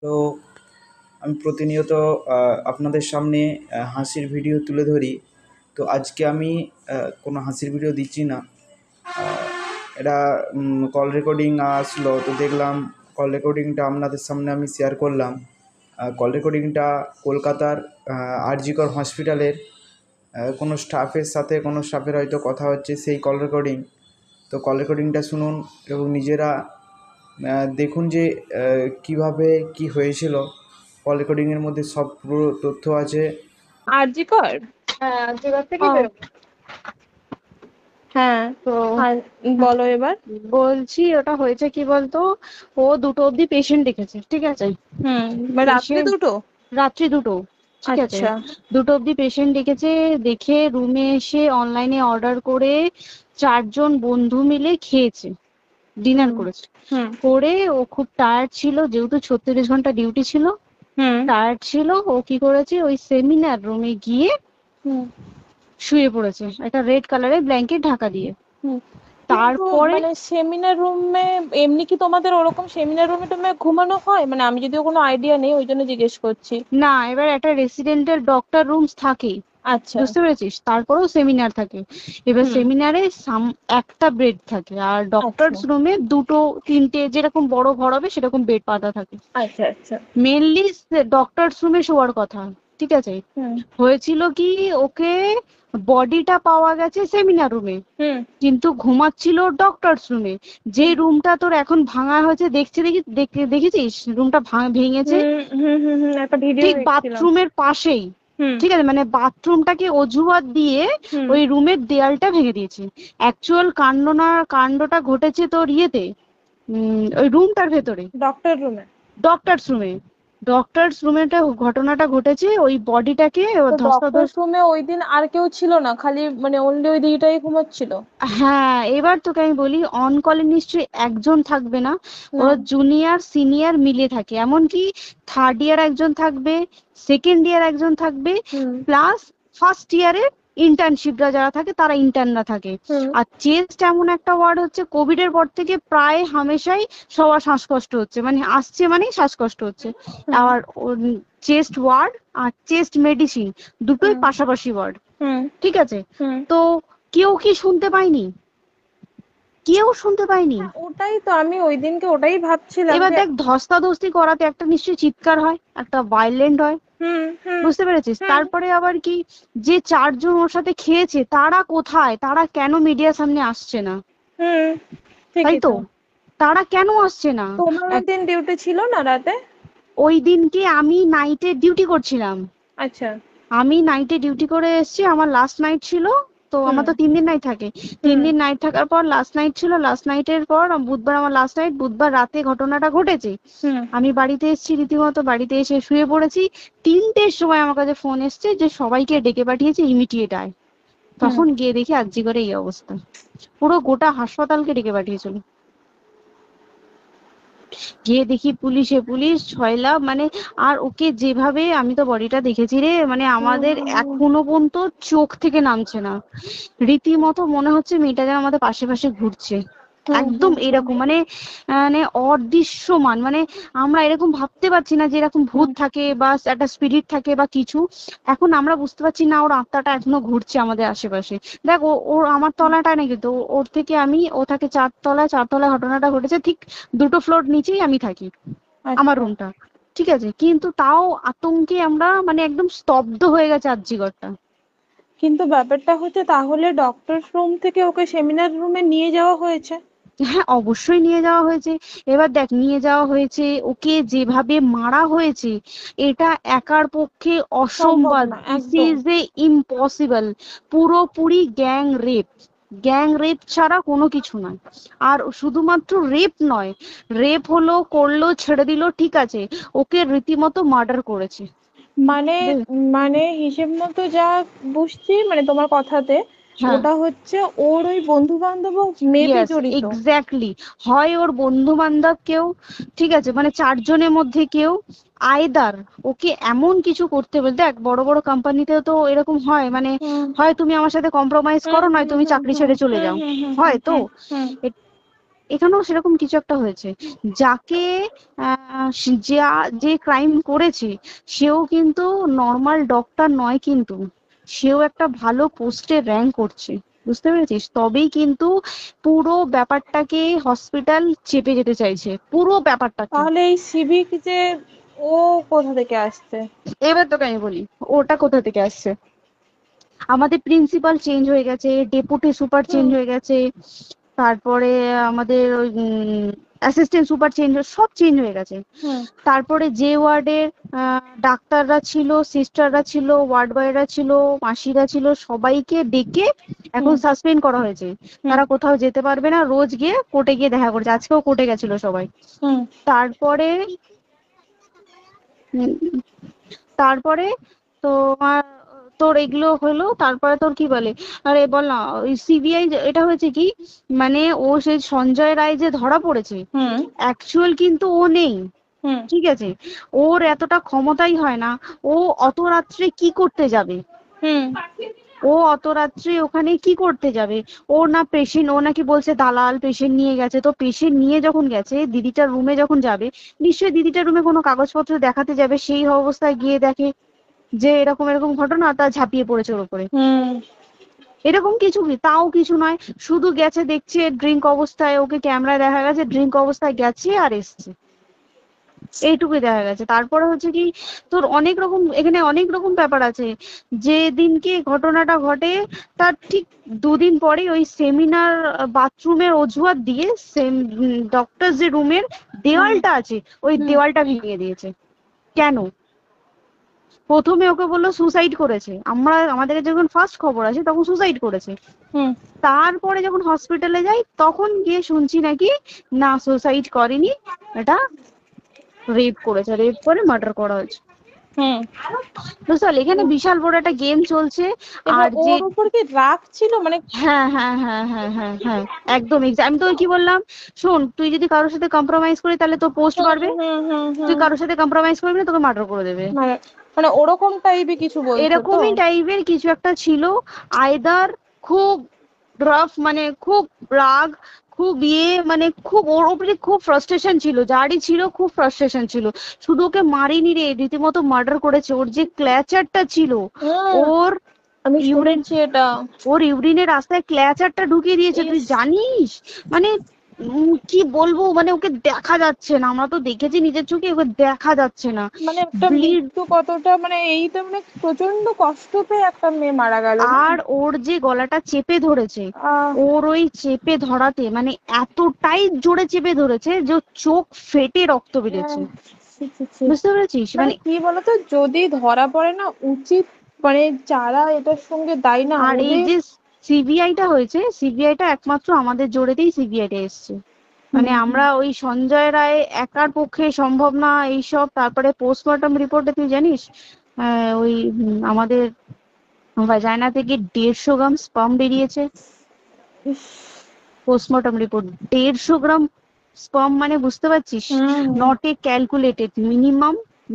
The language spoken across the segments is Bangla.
তো আমি প্রতিনিয়ত আপনাদের সামনে হাসির ভিডিও তুলে ধরি। তো আজকে আমি কোনো হাসির ভিডিও দিচ্ছি না। এটা কল রেকর্ডিং আসলো, তো দেখলাম কল রেকর্ডিংটা আপনাদের সামনে আমি শেয়ার করলাম। কল রেকর্ডিংটা কলকাতার আরজি কর হসপিটালের কোনো স্টাফের হয়তো কথা হচ্ছে, সেই কল রেকর্ডিং। তো কল রেকর্ডিংটা শুনুন এবং নিজেরা দেখুন যে কীভাবে কী হয়েছিল। কল রেকর্ডিংয়ের মধ্যে সব পুরো তথ্য আছে। আরজি কর। হ্যাঁ, আর্যিকর থেকে ও, বেরোবো। হ্যাঁ। তো আর বলো এবার। বলছি ওটা হয়েছে কি বলতো, ও 2টো অবধি পেশেন্ট দেখেছে, ঠিক আছে। রাত্রি পেশেন্ট দুটো। রাত্রি 2টো, ঠিক আছে। আচ্ছা। 2টো অবধি পেশেন্ট দেখেছে, দেখে রুমে এসে অনলাইনে অর্ডার করে 4জন বন্ধু মিলে খেয়েছে, ডিনার হুম করেছে। হুম করে ও খুব টায়ার্ড ছিল, যেহেতু 36 ঘন্টা ডিউটি ছিল, হুম টায়ার্ড ছিল। ও কি করেছে, ওই সেমিনার রুমে গিয়ে হুম শুয়ে পড়েছে একটা রেড কালারের ব্ল্যাঙ্কেট ঢাকা দিয়ে। হুম কিন্তু তারপরে মানে সেমিনার রুমে এমনি কি তোমাদের ওরকম সেমিনার রুমে তুমি ঘুমানো হয়? মানে আমি যদিও কোনো আইডিয়া নেই, ওই জন্য জিজ্ঞেস করছি। না, এবার একটা রেসিডেন্টের ডক্টর রুমস থাকে, আচ্ছা। বুঝতে পেরেছিস, তারপরেও সেমিনার থাকে। এবার হুম। সেমিনারে একটা বেড থাকে, আর আচ্ছা ডক্টরস রুমে 2টো 3টে যেরকম বড় ঘর হবে সেরকম বেড পাতা থাকে। আচ্ছা আচ্ছা। মেনলি ডক্টরস রুমে শোয়ার কথা, ঠিক আছে। হুম হয়েছিল কি, ওকে বডিটা পাওয়া গেছে সেমিনার রুমে, হুম কিন্তু ঘুমাচ্ছিল ডক্টরস রুমে। যে রুমটা তোর এখন ভাঙা হয়েছে, দেখেছিস রুমটা ভেঙেছে, হুম হুম হুম হুম একটা ভিডিও ঠিক দেখছিলাম। বাথরুমের পাশেই, হুম ঠিক আছে। মানে বাথরুমটাকে অজুহাত দিয়ে হুম ওই রুমের দেয়ালটা ভেঙে দিয়েছে। অ্যাকচুয়াল কাণ্ডটা ঘটেছে তোর ইয়েতে, ওই রুমটার ভেতরে, ডক্টর রুমে। ডক্টরস রুমে। ডক্টরস রুমেটা ঘটনাটা ঘটেছে, ওই বডিটাকে তো ডক্টর ধস্তাধস্তি। রুমে ওই দিন আর কেউ ছিল না, খালি মানে অনলি ওই দিদিটাই ঘুমাচ্ছিল? হ্যাঁ, এবার তোকে আমি বলি, অন কলে নিশ্চয়ই একজন থাকবে না, না। ওরা জুনিয়র সিনিয়র মিলিয়ে থাকে। এমনকি থার্ড ইয়ার একজন থাকবে, সেকেন্ড ইয়ার একজন থাকবে, হুম প্লাস ফার্স্ট ইয়ারের ইন্টার্নশিপরা যারা থাকে তারা ইন্টার্নরা থাকে। হুম আর চেস্ট এমন একটা ওয়ার্ড হচ্ছে, কোভিড এর পর থেকে প্রায় হামেশাই সবার শ্বাসকষ্ট হচ্ছে, মানে আসছে মানেই শ্বাসকষ্ট হচ্ছে। হুম আর চেস্ট ওয়ার্ড আর চেস্ট মেডিসিন দুটোই হুম পাশাপাশি ওয়ার্ড, হুম ঠিক আছে। হুম তো কেউ কি শুনতে পায়নি? কেউ শুনতে পায়নি। হ্যাঁ, ওটাই তো আমি ওই দিনকে ওটাই ভাবছিলাম এবার যে। দেখ, ধস্তাধস্তি করাতে একটা নিশ্চয়ই চিৎকার হয়, একটা ভাইলেন্ট হয়, হুম হুম বুঝতে পেরেছিস। হুম তারপরে আবার কি, যে 4জন ওর সাথে খেয়েছে তারা কোথায়, তারা কেন মিডিয়ার সামনে আসছে না? হুম তাই ঠিকই তো, তো। তারা কেন আসছে না? তোমার ওই দিন ডিউটি ছিল না রাতে? ওই দিনকে আমি নাইটে ডিউটি করছিলাম। আচ্ছা। আমি নাইটে ডিউটি করে এসেছি, আমার লাস্ট নাইট ছিল। তো আমার হুম তো 3 দিন নাইট থাকে, তিন হুম দিন নাইট থাকার পর লাস্ট নাইট ছিল। লাস্ট নাইটের পর বুধবার আমার লাস্ট নাইট, বুধবার রাতে ঘটনাটা ঘটেছে। হুম আমি বাড়িতে এসেছি, রীতিমতো বাড়িতে এসে শুয়ে পড়েছি। 3টের সময় আমার কাছে ফোন এসছে যে সবাইকে ডেকে পাঠিয়েছে, ইমিডিয়েট আয়। হুম তখন গিয়ে দেখি আরজি করে এই অবস্থা, পুরো গোটা হাসপাতালকে ডেকে পাঠিয়েছিল। গিয়ে দেখি পুলিশ ছয়লা, মানে। আর ওকে যেভাবে, আমি তো বডিটা দেখেছি রে, মানে হুম আমাদের এখনো পর্যন্ত চোখ থেকে নামছে না। রীতিমতো মনে হচ্ছে মেয়েটা যেন আমাদের পাশে ঘুরছে, হুম একদম হুম হুম এরকম, মানে মানে অদৃশ্যমান, মানে আমরা এরকম ভাবতে পারছি না যে এরকম ভূত হুম থাকে বা একটা স্পিরিট থাকে বা কিছু। এখন আমরা বুঝতে পারছি না, ওর আত্মাটা এখনো ঘুরছে আমাদের আশেপাশে। দেখ, ওর আমার তলাটায় না, কিন্তু ওর থেকে ও থাকে 4তলায়, 4তলায় ঘটনাটা ঘটেছে, ঠিক 2টো ফ্লোর নিচেই আমি থাকি, আমার আচ্ছা। রুমটা, ঠিক আছে। কিন্তু তাও আতঙ্কে আমরা মানে একদম স্তব্ধ হয়ে গেছে আরজিকরটা। কিন্তু ব্যাপারটা হচ্ছে, তাহলে ডক্টর রুম থেকে ওকে সেমিনার রুমে নিয়ে যাওয়া হয়েছে? হ্যাঁ, অবশ্যই নিয়ে যাওয়া হয়েছে। এবার দেখ, নিয়ে যাওয়া হয়েছে, ওকে যেভাবে মারা হয়েছে, এটা একার পক্ষে সম্ভব অসম্ভব, না দিস একদম। Is a impossible. পুরোপুরি গ্যাং রেপ, গ্যাং রেপ ছাড়া কোনো কিছু নয়। আর শুধুমাত্র রেপ নয়, রেপ হলো, করলো, ছেড়ে দিল, ঠিক আছে, ওকে রীতিমতো মার্ডার করেছে। মানে মানে হিসেব মতো যা বুঝছি, মানে তোমার কথাতে, হ্যাঁ, ওটা হচ্ছে ওর ওই বন্ধু বান্ধব মেবি ইয়েস, জড়িত। এক্স্যাক্টলি। হয় ওর বন্ধু বান্ধব কেউ, ঠিক আছে, মানে 4জনের মধ্যে কেউ, আইদার ওকে এমন কিছু করতে বলতে। দেখ, বড় বড় কোম্পানিতেও তো এরকম হয়, মানে হুম হয় তুমি আমার সাথে কম্প্রোমাইজ হুম করো, নয় হুম তুমি হুম চাকরি হুম ছেড়ে চলে হুম যাও, হুম হুম হয় তো। হুম হুম এখানেও সেরকম কিছু একটা হয়েছে। যাকে যে ক্রাইম করেছে সেও কিন্তু নর্মাল ডক্টর নয়, কিন্তু সেও একটা ভালো পোস্টে র্যাঙ্ক করছে, বুঝতে পেরেছিস? তবেই কিন্তু পুরো ব্যাপারটাকে হসপিটাল চেপে যেতে চাইছে, পুরো ব্যাপারটাকে। তাহলে এই সিভিক যে ও কোথা থেকে আসছে? এবার তোকে আমি বলি ওটা কোথা থেকে আসছে। আমাদের প্রিন্সিপাল চেঞ্জ হয়ে গেছে, ডেপুটি সুপার চেঞ্জ হয়ে গেছে, তারপরে আমাদের ওই অ্যাসিস্ট্যান্ট সুপার চেঞ্জ, সব চেঞ্জ হয়ে গেছে। তারপরে যে ওয়ার্ডের ডাক্তাররা ছিল, সিস্টাররা ছিল, ওয়ার্ড বয়রা ছিল, মাসিরা ছিল, সবাইকে ডেকে এখন সাসপেন্ড করা হয়েছে। তারা কোথাও যেতে পারবে না, রোজ গিয়ে কোর্টে গিয়ে দেখা করছে। আজকেও কোর্টে গেছিল সবাই। তারপরে তারপরে তোমার তোর এগুলো হলো, তারপরে তোর কি বলে, আরে বল না, ওই সিবিআই এটা হয়েছে কি, মানে ও সেই সঞ্জয় রায় যে ধরা পড়েছে, অ্যাকচুয়াল কিন্তু ও নেই, ঠিক আছে? ওর এতটা ক্ষমতাই হয় না। ও অত রাত্রে কি করতে যাবে? ও অত রাত্রে ওখানে কি করতে যাবে? ও না পেশেন্ট, ও নাকি বলছে দালাল পেশেন্ট নিয়ে গেছে। তো পেশেন্ট নিয়ে যখন গেছে, দিদিটার রুমে যখন যাবে, নিশ্চয়ই দিদিটার রুমে কোনো কাগজপত্র দেখাতে যাবে। সেই অবস্থায় গিয়ে দেখে যে এরকম এরকম ঘটনা, তা ঝাঁপিয়ে পড়েছে ওর উপরে। এরকম কিছু কি, তাও কিছু নয়, শুধু গেছে, দেখছে ড্রিঙ্ক অবস্থায়, ওকে ক্যামেরায় দেখা গেছে ড্রিঙ্ক অবস্থায় গেছে আর এসছে, এইটুকুই দেখা গেছে। তারপরে হচ্ছে কি, তোর অনেক রকম, এখানে অনেক রকম ব্যাপার আছে। যে দিনকে ঘটনাটা ঘটে তার ঠিক দুদিন পরে ওই সেমিনার বাথরুমের অজুহাত দিয়ে ডক্টর যে রুমের দেওয়ালটা আছে, ওই দেওয়ালটা ভেঙে দিয়েছে। কেন? প্রথমে ওকে বললো সুসাইড করেছে, আমাদের যখন ফার্স্ট খবর আছে তখন সুসাইড করেছে। তারপরে যখন হসপিটালে যাই তখন গিয়ে শুনছি নাকি না, সুসাইড করেনি, এটা রেপ করেছে, রেপ করে মার্ডার করা হয়েছে। বুঝতে পারলি, এখানে বিশাল বড় একটা গেম চলছে। আর যে ওর উপর কি রাগ ছিল মানে? হ্যাঁ হ্যাঁ হ্যাঁ হ্যাঁ হ্যাঁ হ্যাঁ, একদম আমি তো কি বললাম, শোন, তুই যদি কারোর সাথে কম্প্রোমাইজ করি তাহলে তোর পোস্ট বাড়বে, তুই কারোর সাথে কম্প্রোমাইজ করবি না, তোকে মার্ডার করে দেবে। মানে ওরকম টাইপের কিছু বলছো? এরকমই টাইপের কিছু একটা ছিল। আইদার খুব রাফ, মানে খুব রাগ, খুব মানে খুব ওর উপরে খুব ফ্রাস্ট্রেশন ছিল, যারই ছিল খুব ফ্রাস্ট্রেশন ছিল। শুধু ওকে মারিনি রে, রীতিমতো মার্ডার করেছে। ওর যে ক্ল্যাচারটা ছিল, ওর আমি শুনেছি এটা, ওর ইউরিনের রাস্তায় ক্ল্যাচারটা ঢুকিয়ে দিয়েছে, তুই জানিস? মানে কি বলবো, মানে ওকে দেখা যাচ্ছে না, আমরা তো দেখেছি নিজের চোখে, ওকে দেখা যাচ্ছে না। মানে একটা মৃত্যু কতটা, মানে এই তো মানে প্রচন্ড কষ্ট পেয়ে একটা মেয়ে মারা গেল। আর ওর যে গলাটা চেপে ধরেছে, ওর ওই চেপে ধরাতে মানে এতটাই জোরে চেপে ধরেছে যে চোখ ফেটে রক্ত বেরিয়েছে, বুঝতে পেরেছিস? মানে কি বলতো, যদি ধরা পড়ে না, উচিত মানে যারা এটার সঙ্গে দায়ী না। আর এই যে সিবিআইটা হয়েছে, সিবিআইটা একমাত্র আমাদের জোরেতেই সিবিআইটা এসছে। মানে আমরা ওই সঞ্জয় রায় একার পক্ষে সম্ভব না এইসব। তারপরে পোস্টমর্টম রিপোর্টে তুই জানিস ওই আমাদের ভাজাইনা থেকে 150 গ্রাম স্পার্ম বেরিয়েছে। পোস্টমর্টম রিপোর্ট 150 গ্রাম স্পার্ম, মানে বুঝতে পারছিস? নট এ ক্যালকুলেটেড,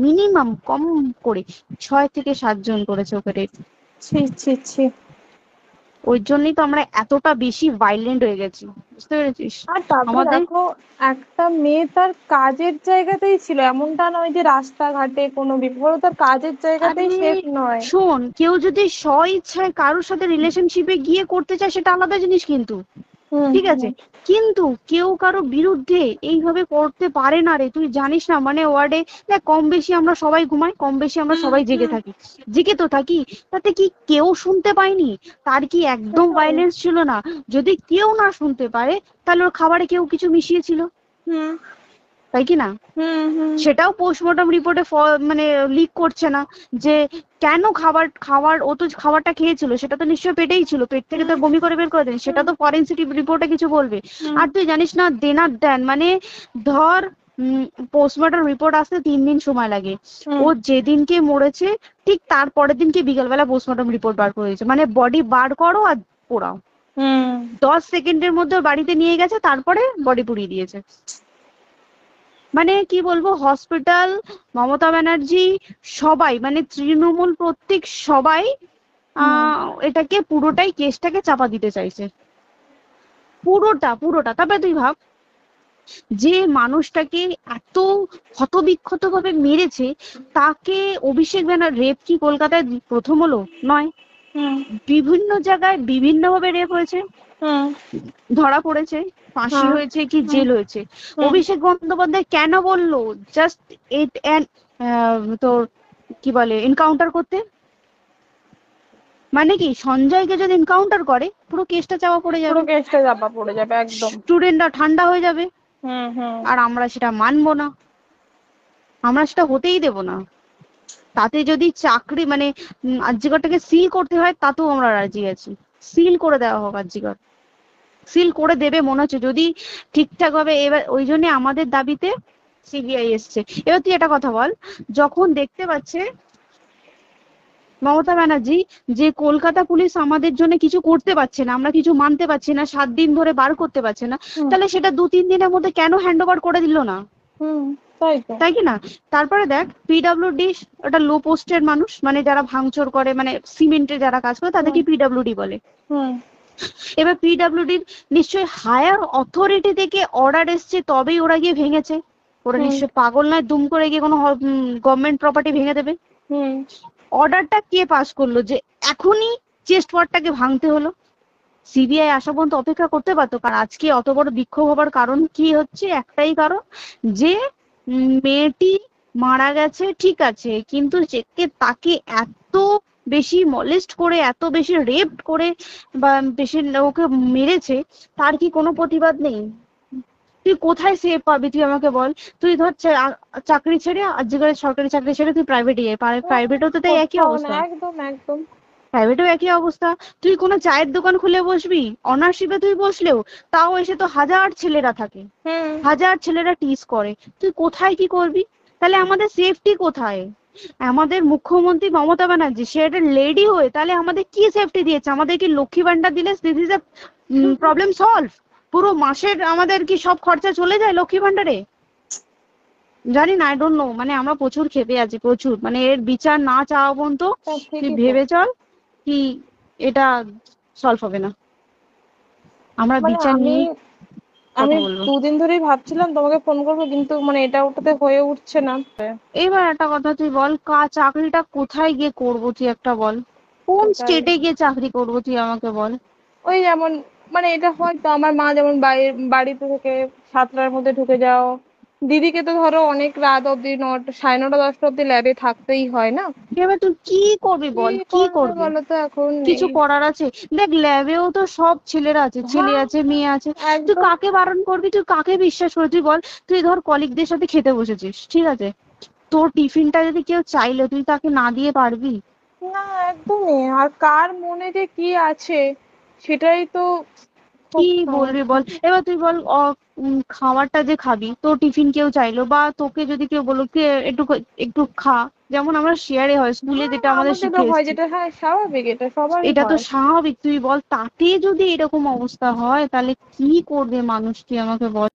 মিনিমাম কম করে 6 থেকে 7 জন করেছে ওকে রেপ। ওই জন্যই তো আমরা এতটা বেশি ভাইলেন্ট হয়ে গেছি, বুঝতে পেরেছিস? আর তারপর দেখো, একটা মেয়ে তার কাজের জায়গাতেই ছিল, এমনটা নয় যে রাস্তাঘাটে কোনো বিপদ, তার কাজের জায়গাতেই সেফ নয়। শোন, কেউ যদি স্ব ইচ্ছায় কারোর সাথে রিলেশনশিপে গিয়ে করতে চায় সেটা আলাদা জিনিস, কিন্তু ঠিক আছে, কিন্তু কেউ কারো বিরুদ্ধে এইভাবে করতে পারে না রে। তুই জানিস না, মানে ওয়ার্ডে দেখ, কম বেশি আমরা সবাই ঘুমাই, কম বেশি আমরা সবাই জেগে তো থাকি, তাতে কি কেউ শুনতে পায়নি? তার কি একদম ভাইলেন্স ছিল না? যদি কেউ না শুনতে পারে তাহলে ওর খাবারে কেউ কিছু মিশিয়েছিল, তাই কি না? সেটাও পোস্টমর্টম রিপোর্টে মানে লিক করছে না যে কেন খাবার ও তো খাবারটা খেয়েছিল, সেটা তো নিশ্চয়ই পেটেই ছিল, পেট থেকে তো বমি করে বের করে দেন, সেটা তো ফরেনসিক রিপোর্টে কিছু বলবে। আর তুই জানিস না, দেনার দেন, মানে ধর পোস্টমর্টম রিপোর্ট আসতে 3 দিন সময় লাগে। ও যেদিনকে মরেছে ঠিক তার পরের দিনকে বিকালবেলা পোস্টমর্টম রিপোর্ট বার করে দিয়েছে, মানে বডি বার করো আর পোড়াও, 10 সেকেন্ডের মধ্যে বাড়িতে নিয়ে গেছে, তারপরে বডি পুড়িয়ে দিয়েছে। মানে কি বলবো, হসপিটাল, মমতা ব্যানার্জি, সবাই, মানে তৃণমূল প্রত্যেক সবাই এটাকে পুরোটাই কেসটাকে চাপা দিতে চাইছে, পুরোটা। তবে তুই ভাব, যে মানুষটাকে এত ক্ষতবিক্ষত ভাবে মেরেছে, তাকে অভিষেক ব্যানার রেপ কি কলকাতায় প্রথম হলো? নয়। হুম বিভিন্ন জায়গায় বিভিন্ন ভাবে রেপ হয়েছে, হুম ধরা পড়েছে, ফাঁসি হ্যাঁ হয়েছে কি হুম জেল হয়েছে। হুম অভিষেক বন্দ্যোপাধ্যায় কেন বললো জাস্ট ইট তোর কি বলে এনকাউন্টার করতে? মানে কি সঞ্জয়কে যদি এনকাউন্টার করে পুরো কেসটা চাপা পড়ে পুরো যাবে, কেসটা চাপা পড়ে যাবে একদম। স্টুডেন্টরা ঠান্ডা হয়ে যাবে, হুম হুম আর আমরা সেটা মানবো না, আমরা সেটা হতেই দেব না। তাতে যদি চাকরি মানে আরজিকরটাকে সিল করতে হয় তাতেও আমরা রাজি আছি, সিল করে দেওয়া হোক আরজিকর, সিল করে দেবে মনে হচ্ছে যদি ঠিকঠাক ভাবে। এবার ওই জন্য আমাদের দাবিতে সিবিআই এসছে। এবার তুই একটা কথা বল, যখন দেখতে পাচ্ছে মমতা ব্যানার্জি যে কলকাতা পুলিশ আমাদের জন্য কিছু করতে পারছে না, আমরা কিছু মানতে পারছি না, 7 দিন ধরে বার করতে পারছে না, হুম তাহলে সেটা 2-3 দিনের মধ্যে কেন হ্যান্ড ওভার করে দিল না? হুম তাই তো। তাই কি না? তারপরে দেখ পিডব্লিউডি ওটা লো পোস্টের মানুষ, মানে যারা ভাঙচুর করে, মানে সিমেন্টের যারা কাজ করে তাদেরকে হুম পিডব্লিউডি বলে। হুম এবার পিডব্লিউডির নিশ্চয়ই হায়ার অথরিটি থেকে অর্ডার এসছে তবেই ওরা গিয়ে ভেঙেছে। ওরা হুম নিশ্চয়ই পাগল নয় দুম করে গিয়ে কোনো গভর্নমেন্ট প্রপার্টি ভেঙে দেবে। হুম অর্ডারটা কে পাস করলো যে এখনই চেস্ট ওয়ার্ডটাকে ভাঙতে হলো? সিবিআই আসা পর্যন্ত অপেক্ষা করতে পারতো। কারণ আজকে অত বড় বিক্ষোভ হবার কারণ কি হচ্ছে? একটাই কারণ, যে মেয়েটি মারা গেছে ঠিক আছে, কিন্তু তাকে এত বেশি মলেস্ট করে, এত বেশি রেপ করে বা বেশি ওকে মেরেছে, তার কি কোনো প্রতিবাদ নেই? তুই কোথায় সেভ পাবি তুই আমাকে বল? তুই ধর চাকরি ছেড়ে আজকের সরকারি চাকরি ছেড়ে তুই প্রাইভেটে যাই, প্রাইভেটেও তো তাই একই কোথাও না, অবস্থা, একদম একদম। প্রাইভেটেও একই অবস্থা। তুই কোনো চায়ের দোকান খুলে বসবি, অনার্সশিপে তুই বসলেও তাও এসে তো হাজার ছেলেরা থাকে, হুম হাজার ছেলেরা টিজ করে, তুই কোথায় কি করবি? তাহলে আমাদের সেফটি কোথায়? আমাদের মুখ্যমন্ত্রী মমতা ব্যানার্জি সে একটা লেডি হয়ে তাহলে আমাদের কি সেফটি দিয়েছে? আমাদের কি লক্ষ্মী ভান্ডার দিলে this is a problem solve? পুরো মাসের আমাদের কি সব খরচা চলে যায় লক্ষ্মী ভান্ডারে? জানি না, আই ডোন্ট নো। মানে আমরা প্রচুর ক্ষেপে আছি, প্রচুর। মানে এর বিচার না চাওয়া পর্যন্ত তা তুই ঠিকই তো। ভেবে চল কি এটা সলভ হবে না। আমরা মানে বিচার আমি নিয়ে আমি কথা বলবো। 2 দিন ধরেই ভাবছিলাম তোমাকে ফোন করবো, কিন্তু মানে এটা ওটাতে হয়ে উঠছে না। এবার একটা কথা তুই বল, চাকরিটা কোথায় গিয়ে করবো তুই একটা বল? কোন সেটাই। স্টেটে গিয়ে চাকরি করবো তুই আমাকে বল? ওই যেমন মানে এটা হয়তো আমার মা যেমন বাড়িতে থেকে 7টার মধ্যে ঢুকে যাও, দিদিকে তো ধরো অনেক রাত অব্দি 9টা 9:30 10টা অব্দি ল্যাবে থাকতেই হয় না। এবার তুই কি করবি কি বল, কি করবে করবি? বলো তো, এখন কিছু নেই। করার আছে? দেখ ল্যাবেও তো সব ছেলেরা আছে, ছেলে হ্যাঁ আছে মেয়ে আছে। তুই একদম। কাকে বারণ করবি, তুই কাকে বিশ্বাস করবি তুই বল? তুই ধর কলিগদের সাথে খেতে বসেছিস, ঠিক আছে, তোর টিফিনটা যদি কেউ চাইলে তুই তাকে না দিয়ে পারবি? না একদমই। আর কার মনে যে কি আছে সেটাই তো কি খুব বলবি সমস্যা। বল? এবার তুই বল খাবারটা যে খাবি, তোর টিফিন কেউ চাইলো বা তোকে যদি কেউ বললো কে একটু একটু খা, যেমন আমরা শেয়ারে হয় স্কুলে হ্যাঁ যেটা আমাদের আমাদেরও শিখে হয়, এসেছি, যেটা হ্যাঁ স্বাভাবিক, এটা সবারই এটা তো হয়। স্বাভাবিক। তুই বল তাতে যদি এরকম অবস্থা হয় তাহলে কি করবে মানুষ, তুই আমাকে বল?